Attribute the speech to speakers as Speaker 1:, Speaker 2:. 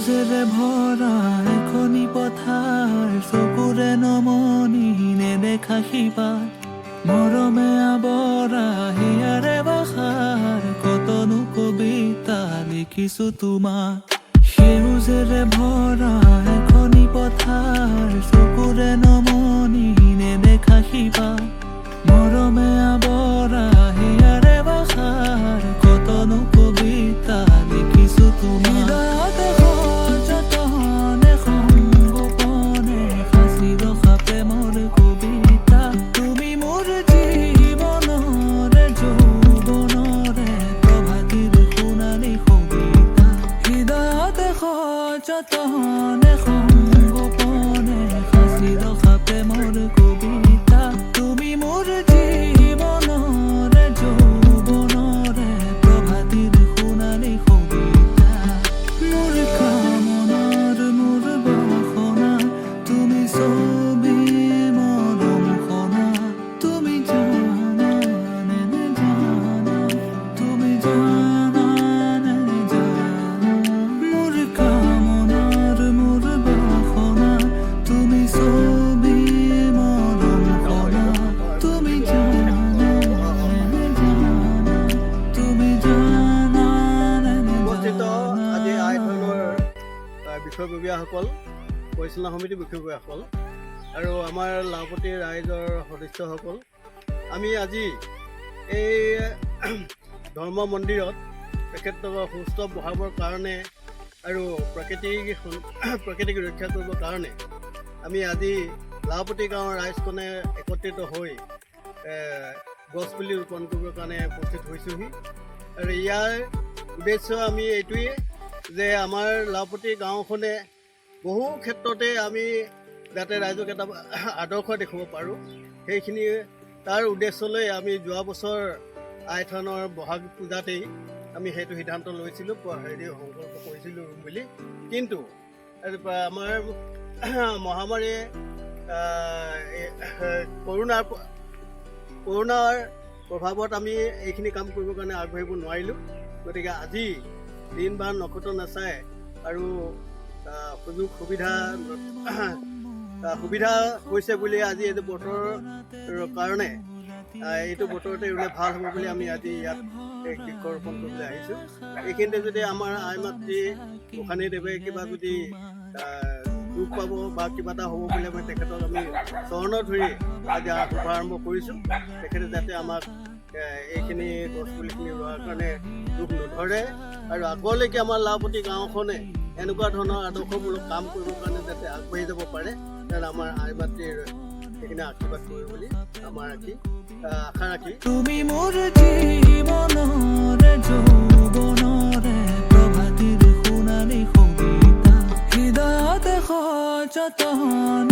Speaker 1: সেউজেৰে ভৰা এখনি পথাৰ চকুৰে নমনি নেদেখা শিপাৰ মৰমে আৱৰা হিয়াৰে বাখাৰ কতনো কবিতা লিখিছো তোমাক সেউজেৰে ভৰা এখনি পথাৰ চকুৰে নমনি নেদেখা শিপাৰ মৰমে আৱৰা হিয়াৰে বাখাৰ কতনো কবিতা লিখিছো তোমাক যতনে সংগোপনে সাঁচি ৰখা প্ৰেমৰ কবিতা তুমি মোৰ জীৱনৰে যৌৱনৰে প্ৰভাতিৰ সোণালী কবিতা মোৰ কামনাৰ মোৰ বাসনা তুমি ছবি মৰম খনা তুমি জানা নে জানা তুমি জানা নে জানা মোৰ
Speaker 2: বিষয়ববীয়াসকল পৰিচালনা সমিতিৰ বিষয়ববীয়াসকল আৰু আমাৰ লাওপতি ৰাইজৰ সদস্যসকল আমি আজি এই ধৰ্ম মন্দিৰত তেখেতক সুস্থ বঢ়াবৰ কাৰণে আৰু প্ৰাকৃতিক ৰক্ষা কৰিবৰ কাৰণে আমি আজি লাওপতি গাঁৱৰ ৰাইজখনে একত্ৰিত হৈ গছপুলি ৰোপণ কৰিবৰ কাৰণে উপস্থিত হৈছোহি আৰু ইয়াৰ উদ্দেশ্য আমি এইটোৱেই যে আমাৰ লাওপতি গাঁওখনে বহু ক্ষেত্ৰতে আমি যাতে ৰাইজক এটা আদৰ্শ দেখুৱাব পাৰোঁ সেইখিনি তাৰ উদ্দেশ্যলৈ আমি যোৱা বছৰ আইথানৰ বহাগ পূজাতেই আমি সেইটো সিদ্ধান্ত লৈছিলোঁ সংকল্প কৰিছিলোঁ বুলি কিন্তু আমাৰ মহামাৰীয়ে কৰোণাৰ প্ৰভাৱত আমি এইখিনি কাম কৰিবৰ কাৰণে আগবাঢ়িব নোৱাৰিলোঁ গতিকে আজি দিন বাৰ নক্ষত্ৰ নাচায় আৰু সুবিধা হৈছে বুলি আজি এইটো বতৰৰ কাৰণে এইটো বতৰতে ৰুলে ভাল হ'ব বুলি আমি আজি ইয়াত বৃক্ষৰোপণ কৰিবলৈ আহিছোঁ এইখিনিতে যদি আমাৰ আই মাতৃ গোসানীদেৱে কিবা যদি দুখ পাব বা কিবা এটা হ'ব বুলি আমি তেখেতক আমি চৰণত ধৰি আজি শুভাৰম্ভ কৰিছোঁ তেখেতে যাতে আমাক এইখিনি গছপুলিখিনি ৰোৱাৰ কাৰণে দুখ নধৰে আৰু আগলৈকে আমাৰ লাওপতি গাঁওখনে এনেকুৱা ধৰণৰ আদৰ্শমূলক কাম কৰিবৰ কাৰণে যাতে আগবাঢ়ি যাব পাৰে তেনে আমাৰ আই মাতৃৰ সেইখিনি আশীৰ্বাদ কৰিব বুলি আমাৰ আশা ৰাখি
Speaker 1: তুমি মোৰ জীৱনৰে যৌৱনৰে প্ৰভাতিৰ সোণালী কবিতা হৃদয়তে সযতনে